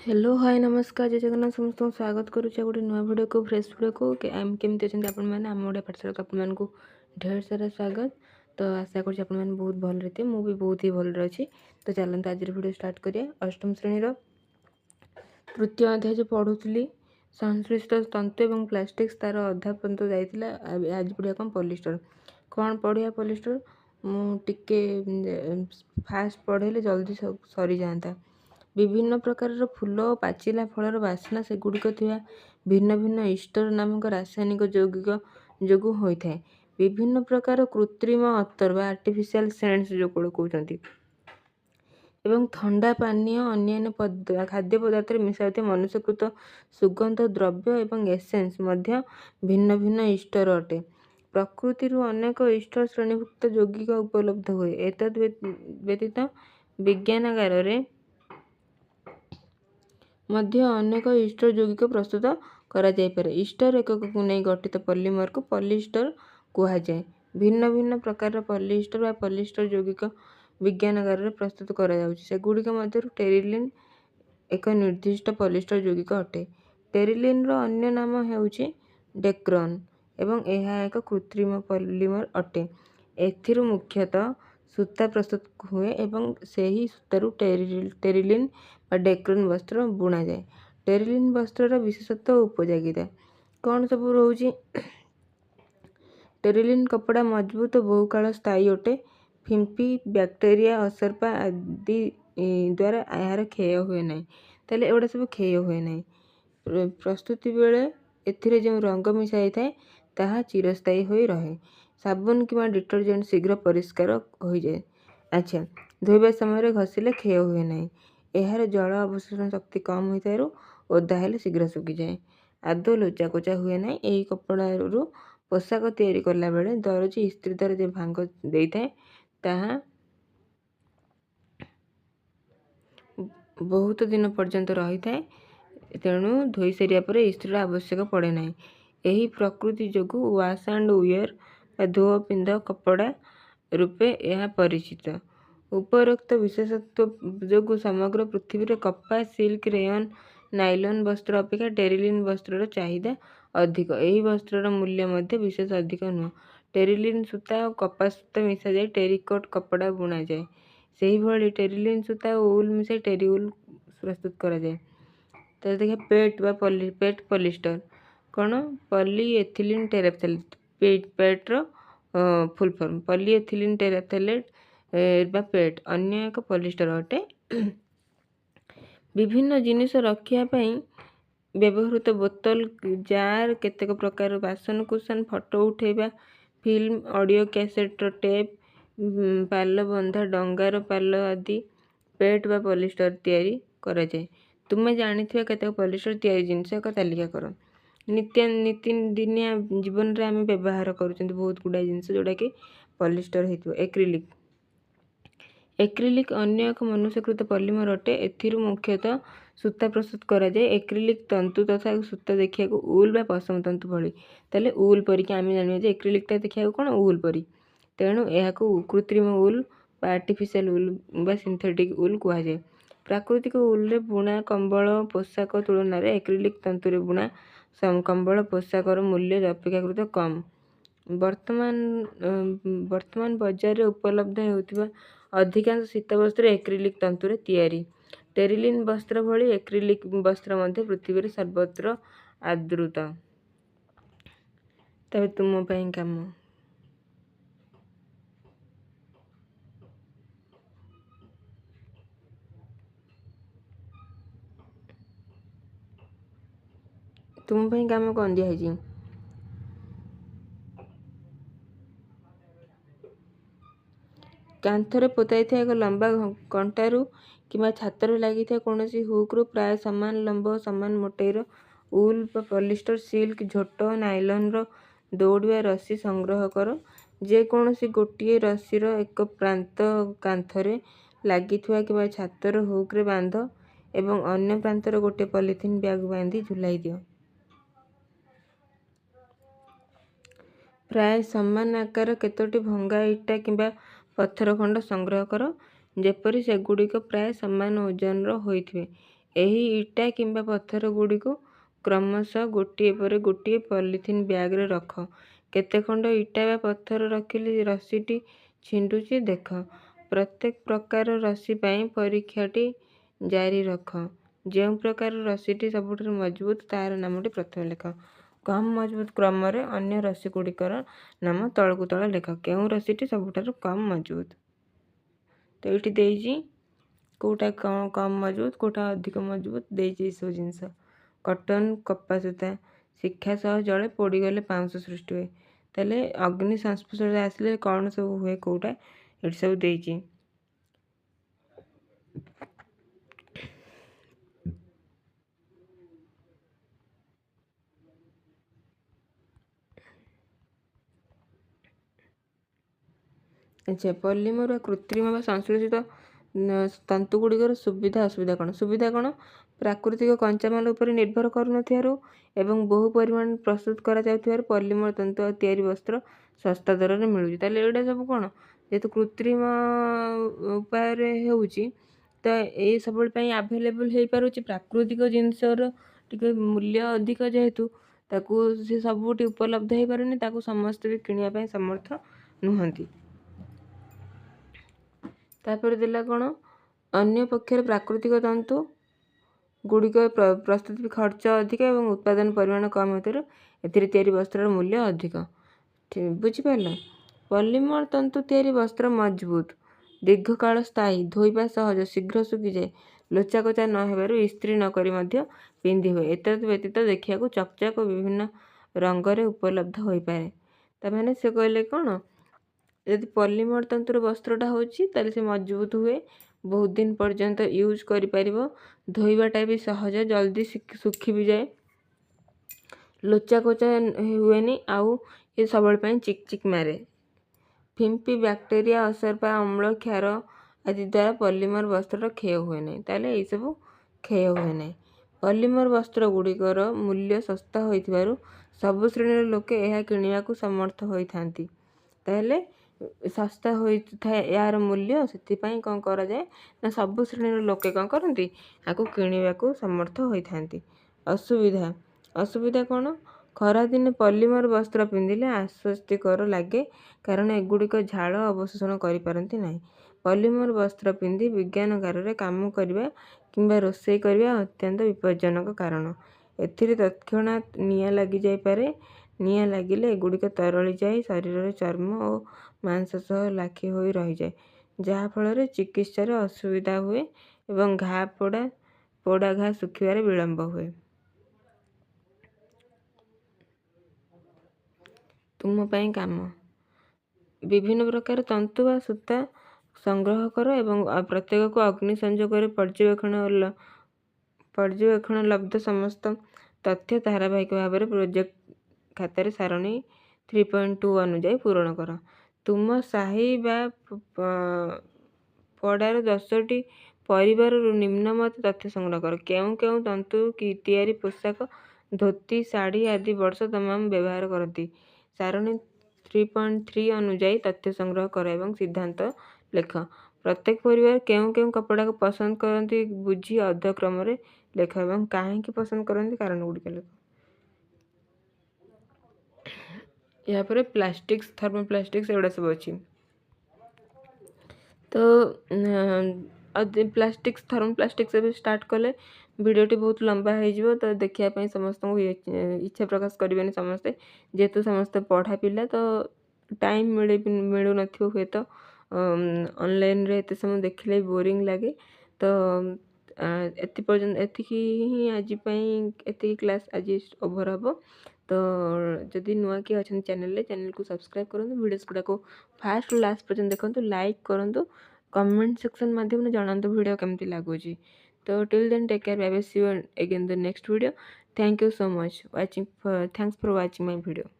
Hello hi नमस्कार जय जगन्नाथ समस्त स्वागत करुच्छे गोटे नुआ भिडियो को फ्रेश भिडियो को केमती अच्छा आपण मैंने आम गोटे पाठशाला को आपण मानक ढेर सारा स्वागत। तो आशा कर बहुत भल रही थे मुझे बहुत ही भल अच्छी। तो चलते आज भिडियो स्टार्ट करिए। अष्टम श्रेणी तृतीय अध्याय जो पढ़ुली संश्लिष्ट तंतु एवं प्लास्टिक्स तार अधा पर्यंत जाइला। आज पढ़िया कौन पॉलिस्टर कौन पढ़िया पॉलिस्टर मुझे फास्ट पढ़ेले जल्दी सरी जाता। विभिन्न प्रकार फूल और पाचिला फलर बास्ना सेगुड़िक थिबा भिन्न भिन्न ईस्टर नामक रासायनिक यौगिक जोगु होता है। विभिन्न प्रकार कृत्रिम अत्तर बा आर्टिफिशियल सेंट्स जो कहते एवं ठंडा पानीय अन्य खाद्य पदार्थ मिसाई मनुष्यकृत सुगंध द्रव्य एवं एसेंस मध्य भिन्न भिन्न ईस्टर अटे। प्रकृति अनेक ईस्टर श्रेणीभुक्त यौगिक उपलब्ध हुए। एतद व्यतीत विज्ञानागार मध्य अनेक ईस्टर यौगिक प्रस्तुत करा जाय पारे। ईस्टर एकक को नहीं गठित पॉलीमर को पॉलिस्टर कहुए। भिन्न भिन्न प्रकार पॉलिस्टर व पॉलिस्टर यौगिक विज्ञानागार में प्रस्तुत करा जाउछि। सेगुड़िक मध्यरु टेरिलिन एक निर्दिष्ट पॉलिस्टर यौगिक अटे। टेरिलिन रो अन्य नाम हेउछि डेक्रन एवं यह एक कृत्रिम पॉलीमर अटे। एथिरु मुख्यतः सूता प्रस्तुत हुए एवं सही सूतारू टेरिलिन व डेक्रन वस्त्र बुना जाए। टेरिलिन वस्त्र विशेषत्व उपयोगिता कौन सब रोचे। टेरिलिन कपड़ा मजबूत बहुकाल स्थायी अटे। फिंपी बैक्टेरिया असरपा आदि द्वारा यार क्षय हुए ना। ताले एगुड़ा सब क्षय हुए ना। प्रस्तुति बेले एथिरे जो रंग मिसाई थाए ताहा चिरस्थायी हो रहे। साबुन कि डिटर्जेंट शीघ्र परिष्कार हो जाए। अच्छा धोइबा समय घसिले क्षय हुए ना। यार जल अवशोषण शक्ति कम होता ओदा हेले शीघ्र सुखी जाए। आदौ लोचा कोचा हुए ना। यही कपड़ारू पोशाक तैयारी कला बेले दरजी इस्त्री द्वारा जो भांग दे थाए ताहा बहुत दिन पर्यंत रही थाए। तेणु धोई सारिया पर इस्त्रीर आवश्यक पड़े ना। यही प्रकृति जोगु वाश एंड वेयर धो पिंध कपड़ा रूपे यह परिचित। उपरोक्त विशेषत्व जोगु समग्र पृथ्वी रे कपा सिल्क रेयन नाइलन वस्त्र अपेक्षा टेरिलिन वस्त्र चाहिदा अधिक। यही वस्त्र मूल्य मध्य विशेष अधिक नुह। टेरिलिन सूता और कपा सूता मिसा जाए टेरिकोट कपड़ा बुना जाए। सही भली टेरिलिन सूता और उल मिसाई टेरी उल प्रस्तुत करा जाए। तो देखिए पेट बा पेट पॉलिस्टर कौन पॉलीएथिलीन टेराफ्थलेट पेट्र फुल फॉर्म पॉलीएथिलीन टेराफ्थलेट बा पेट अन्य एक पॉलिस्टर अटे। विभिन्न जिनिस रखिया पई व्यवहृत बोतल जार केतेक प्रकार बासन कुसन फोटो उठेबा फिल्म ऑडियो कैसेट टेप पाल बंधा डंगार पाल आदि पेट बा पॉलिस्टर तैयारी करा जाए। तुमे जानिथिबा केतेक पॉलिस्टर तैयारी जिनिस एक तालिका करो। नितिदिनिया जीवन रे आम व्यवहार करूछंती बहुत गुडा जिनिस जोड़ा कि पॉलिस्टर हेतु। एक्रिलिक एक्रिलिक अन्य एक मनुष्यकृत पॉलीमर अटे। एथिरु मुख्यतः सूता प्रस्तुत करा जाए। एक्रिलिक तंतु तथा सूता देखिया को उल बा पशम तंतु भली ताले उल परिके आम जानिबा जे एक्रिलिक ता देखिया कोन उल परी। तेणु यह कृत्रिम उल बा आर्टिफिशियल उल बा सिंथेटिक उल कहा जाए। प्राकृतिक उल रे बुणा कंबल पोशाक तुलन में एक्रिलिक तंतु रे बुणा कंबल पोशाकर मूल्य अपेक्षाकृत कम। वर्तमान बाजार रे उपलब्ध होउथिबा अधिकांश शीत वस्त्र एक्रिलिक तंतु रे तैयारी। टेरिलिन वस्त्र भली एक्रिलिक वस्त्र मध्य पृथ्वी रे सर्वत्र आदृत। तबे तुम पई काम तुम पई काम कौन दिया है। कांथरे पोताई था एक लंबा कंटारू कि छातर लगी कौन हुक्रु प्राय सामान लंब सामान मोटेर उल पॉलिस्टर सिल्क झोट नाइलन दौड़िया रस्सी संग्रह कर। जेकोसी गोटे रस्सीर एक प्रांत कांथरे लगी कि छातर हुक्रे बांध एवं अन्य प्रांतर गोटे पॉलिथिन बैग बांधी झुलाई दियो। प्राय समान आकार केतोटी भंगा इटा किंबा पत्थर खंड संग्रह कर जेपरि सेगुड़िक प्राय समान ओजन होइथिबे। ଏହି ଇଟା କିମ୍ବା ପଥର ଗୁଡ଼ିକୁ କ୍ରମଶଃ ଗୋଟିଏ ପରେ ଗୋଟିଏ ପଲିଥିନ୍ ବ୍ୟାଗରେ ରଖ। କେତେ ଖଣ୍ଡ ଇଟା ବା ପଥର ରଖିଲେ ରସିଟି ଛିଣ୍ଡୁଛି ଦେଖ। ପ୍ରତ୍ୟେକ ପ୍ରକାର ରସି ପାଇଁ ପରୀକ୍ଷାଟି ଜାରି ରଖ। ଯେଉଁ ପ୍ରକାର ରସିଟି ସବୁଠାରୁ ମଜବୁତ ତାହାର ନାମଟି ପ୍ରଥମେ ଲେଖ। କମ୍ ମଜବୁତ କ୍ରମରେ ଅନ୍ୟ ରସି ଗୁଡ଼ିକର ନାମ ତଳକୁ ତଳ ଲେଖ। କେଉଁ ରସିଟି ସବୁଠାରୁ କମ୍ ମଜବୁତ? ତ ଏଇଠି ଦେଇଛି କେଉଁଟା କମ୍ ମଜବୁତ କେଉଁଟା ଅଧିକ ମଜବୁତ ଦେଇଛି ଏସବୁ ଜିନିଷ। କଟନ କପା ସୂତା ଶିକ୍ଷା ସହ ଜଳେ ପୋଡ଼ିଗଲେ ପାଉଁଶ ସୃଷ୍ଟି ହୁଏ। ତାହେଲେ ଅଗ୍ନି ସଂସ୍ପର୍ଶରେ ଆସିଲେ କ'ଣ ସବୁ ହୁଏ କେଉଁଟା ଏଠି ସବୁ ଦେଇଛି। ଆଚ୍ଛା, ପଲିମର ବା କୃତ୍ରିମ ବା ସଂଶ୍ଳେଷିତ ତନ୍ତୁ ଗୁଡ଼ିକର ସୁବିଧା ଅସୁବିଧା କ'ଣ? ସୁବିଧା କ'ଣ? ପ୍ରାକୃତିକ କଞ୍ଚାମାଲ ଉପରେ ନିର୍ଭର କରୁନଥିବାରୁ ଏବଂ ବହୁ ପରିମାଣରେ ପ୍ରସ୍ତୁତ କରାଯାଉଥିବାରୁ ପଲିମର ତନ୍ତୁ ଆଉ ତିଆରି ବସ୍ତ୍ର ଶସ୍ତା ଦରରେ ମିଳୁଛି। ତାହେଲେ ଏଇଟା ସବୁ କ'ଣ? ଯେହେତୁ କୃତ୍ରିମ ଉପାୟରେ ହେଉଛି ତ ଏଇ ସବୁବେଳେ ପାଇଁ ଆଭେଲେବୁଲ୍ ହେଇପାରୁଛି। ପ୍ରାକୃତିକ ଜିନିଷର ଟିକେ ମୂଲ୍ୟ ଅଧିକ ଯେହେତୁ ତାକୁ ସେ ସବୁଠି ଉପଲବ୍ଧ ହେଇପାରୁନି, ତାକୁ ସମସ୍ତେ ବି କିଣିବା ପାଇଁ ସମର୍ଥ ନୁହନ୍ତି। ତାପରେ ଦେଲା କ'ଣ? ଅନ୍ୟ ପକ୍ଷରେ ପ୍ରାକୃତିକ ତନ୍ତୁ ଗୁଡ଼ିକ ପ୍ରସ୍ତୁତି ଖର୍ଚ୍ଚ ଅଧିକ ଏବଂ ଉତ୍ପାଦନ ପରିମାଣ କମ୍ ହେଉଥିବାରୁ ଏଥିରେ ତିଆରି ବସ୍ତ୍ରର ମୂଲ୍ୟ ଅଧିକ। ବୁଝିପାରିଲ? ପଲିମର ତନ୍ତୁ ତିଆରି ବସ୍ତ୍ର ମଜବୁତ, ଦୀର୍ଘକାଳ ସ୍ଥାୟୀ, ଧୋଇବା ସହଜ, ଶୀଘ୍ର ଶୁଖିଯାଏ, ଲୋଚାକୋଚା ନ ହେବାରୁ ଇସ୍ତ୍ରୀ ନ କରି ମଧ୍ୟ ପିନ୍ଧି ହୁଏ। ଏତଦ୍ ବ୍ୟତୀତ ଦେଖିବାକୁ ଚକଚକ ଓ ବିଭିନ୍ନ ରଙ୍ଗରେ ଉପଲବ୍ଧ ହୋଇପାରେ। ତାମାନେ ସେ କହିଲେ କ'ଣ? ଯଦି ପଲିମର ତନ୍ତୁର ବସ୍ତ୍ରଟା ହେଉଛି ତାହେଲେ ସେ ମଜବୁତ ହୁଏ, ବହୁତ ଦିନ ପର୍ଯ୍ୟନ୍ତ ୟୁଜ୍ କରିପାରିବ, ଧୋଇବାଟା ବି ସହଜ, ଜଲ୍ଦି ଶୁଖି ବି ଯାଏ, ଲୋଚାକୋଚା ହୁଏନି, ଆଉ ଏ ସବୁବେଳେ ପାଇଁ ଚିକ୍ ଚିକ୍ ମାରେ। ଫିମ୍ପି, ବ୍ୟାକ୍ଟେରିଆ, ଅସରପା, ଅମ୍ଳ, କ୍ଷାର ଆଦି ଦ୍ୱାରା ପଲିମର ବସ୍ତ୍ରର କ୍ଷୟ ହୁଏ ନାହିଁ। ତାହେଲେ ଏଇସବୁ କ୍ଷୟ ହୁଏ ନାହିଁ। ପଲିମର ବସ୍ତ୍ର ଗୁଡ଼ିକର ମୂଲ୍ୟ ଶସ୍ତା ହୋଇଥିବାରୁ ସବୁ ଶ୍ରେଣୀର ଲୋକେ ଏହା କିଣିବାକୁ ସମର୍ଥ ହୋଇଥାନ୍ତି। ତାହେଲେ ଶସ୍ତା ହୋଇଥାଏ ଏହାର ମୂଲ୍ୟ, ସେଥିପାଇଁ କ'ଣ କରାଯାଏ ନା ସବୁ ଶ୍ରେଣୀର ଲୋକେ କ'ଣ କରନ୍ତି? ଆକୁ କିଣିବାକୁ ସମର୍ଥ ହୋଇଥାନ୍ତି। ଅସୁବିଧା ଅସୁବିଧା କ'ଣ? ଖରାଦିନେ ପଲିମର ବସ୍ତ୍ର ପିନ୍ଧିଲେ ଆଶ୍ୱସ୍ତିକର ଲାଗେ କାରଣ ଏଗୁଡ଼ିକ ଝାଳ ଅବଶୋଷଣ କରିପାରନ୍ତି ନାହିଁ। ପଲିମର ବସ୍ତ୍ର ପିନ୍ଧି ବିଜ୍ଞାନାଗାରରେ କାମ କରିବା କିମ୍ବା ରୋଷେଇ କରିବା ଅତ୍ୟନ୍ତ ବିପଜ୍ଜନକ କାରଣ ଏଥିରେ ତତ୍କ୍ଷଣାତ୍ ନିଆଁ ଲାଗିଯାଇପାରେ। ନିଆଁ ଲାଗିଲେ ଏଗୁଡ଼ିକ ତରଳିଯାଇ ଶରୀରରେ ଚର୍ମ ଓ ମାଂସ ସହ ଲାଖି ହୋଇ ରହିଯାଏ, ଯାହାଫଳରେ ଚିକିତ୍ସାରେ ଅସୁବିଧା ହୁଏ ଏବଂ ପୋଡ଼ା ଘା ଶୁଖିବାରେ ବିଳମ୍ବ ହୁଏ। ତୁମ ପାଇଁ କାମ। ବିଭିନ୍ନ ପ୍ରକାର ତନ୍ତୁ ବା ସୂତା ସଂଗ୍ରହ କର ଏବଂ ପ୍ରତ୍ୟେକକୁ ଅଗ୍ନି ସଂଯୋଗରେ ପର୍ଯ୍ୟବେକ୍ଷଣ ଲବ୍ଧ ସମସ୍ତ ତଥ୍ୟ ଧାରାବାହିକ ଭାବରେ ପ୍ରୋଜେକ୍ଟ ଖାତାରେ ସାରଣୀ 3.2 ଅନୁଯାୟୀ ପୂରଣ କର। ତୁମ ସାହି ବା ପଡ଼ାର 10ଟି ପରିବାରରୁ ନିମ୍ନମତ ତଥ୍ୟ ସଂଗ୍ରହ କର। କେଉଁ କେଉଁ ତନ୍ତୁ ତିଆରି ପୋଷାକ, ଧୋତି, ଶାଢ଼ୀ ଆଦି ବର୍ଷ ତମାମ ବ୍ୟବହାର କରନ୍ତି। ସାରଣୀ 3.3 ଅନୁଯାୟୀ ତଥ୍ୟ ସଂଗ୍ରହ କର ଏବଂ ସିଦ୍ଧାନ୍ତ ଲେଖ। ପ୍ରତ୍ୟେକ ପରିବାର କେଉଁ କେଉଁ କପଡ଼ାକୁ ପସନ୍ଦ କରନ୍ତି ବୁଝି ଅର୍ଧ କ୍ରମରେ ଲେଖ ଏବଂ କାହିଁକି ପସନ୍ଦ କରନ୍ତି କାରଣ ଗୁଡ଼ିକ ଲେଖ। ଏହାପରେ ପ୍ଲାଷ୍ଟିକ୍ସ, ଥର୍ମୋପ୍ଲାଷ୍ଟିକ୍ସ ଏଗୁଡ଼ା ସବୁ ଅଛି। ତ ପ୍ଲାଷ୍ଟିକ୍ସ, ଥର୍ମୋପ୍ଲାଷ୍ଟିକ୍ସ ଏବେ ଷ୍ଟାର୍ଟ କଲେ ଭିଡ଼ିଓଟି ବହୁତ ଲମ୍ବା ହେଇଯିବ, ତ ଦେଖିବା ପାଇଁ ସମସ୍ତଙ୍କୁ ଇଚ୍ଛା ପ୍ରକାଶ କରିବେନି ସମସ୍ତେ, ଯେହେତୁ ସମସ୍ତେ ପଢ଼ା ପିଲା, ତ ଟାଇମ୍ ମିଳୁନଥିବ ହୁଏତ ଅନଲାଇନ୍ରେ ଏତେ ସମୟ ଦେଖିଲେ ବୋରିଂ ଲାଗେ। ତ ଏତିକି ହିଁ ଆଜି ପାଇଁ, ଏତିକି କ୍ଲାସ୍ ଆଜି ଓଭର ହେବ। ତ ଯଦି ନୂଆ କିଏ ଅଛନ୍ତି ଚ୍ୟାନେଲକୁ ସବସ୍କ୍ରାଇବ୍ କରନ୍ତୁ, ଭିଡ଼ିଓସ୍ ଗୁଡ଼ାକୁ ଫାର୍ଷ୍ଟରୁ ଲାଷ୍ଟ ପର୍ଯ୍ୟନ୍ତ ଦେଖନ୍ତୁ, ଲାଇକ୍ କରନ୍ତୁ, କମେଣ୍ଟ ସେକ୍ସନ୍ ମାଧ୍ୟମରେ ଜଣାନ୍ତୁ ଭିଡ଼ିଓ କେମିତି ଲାଗୁଛି। ତ till then take care, bye bye, see you again the next video. Thank you so much thanks for watching my video.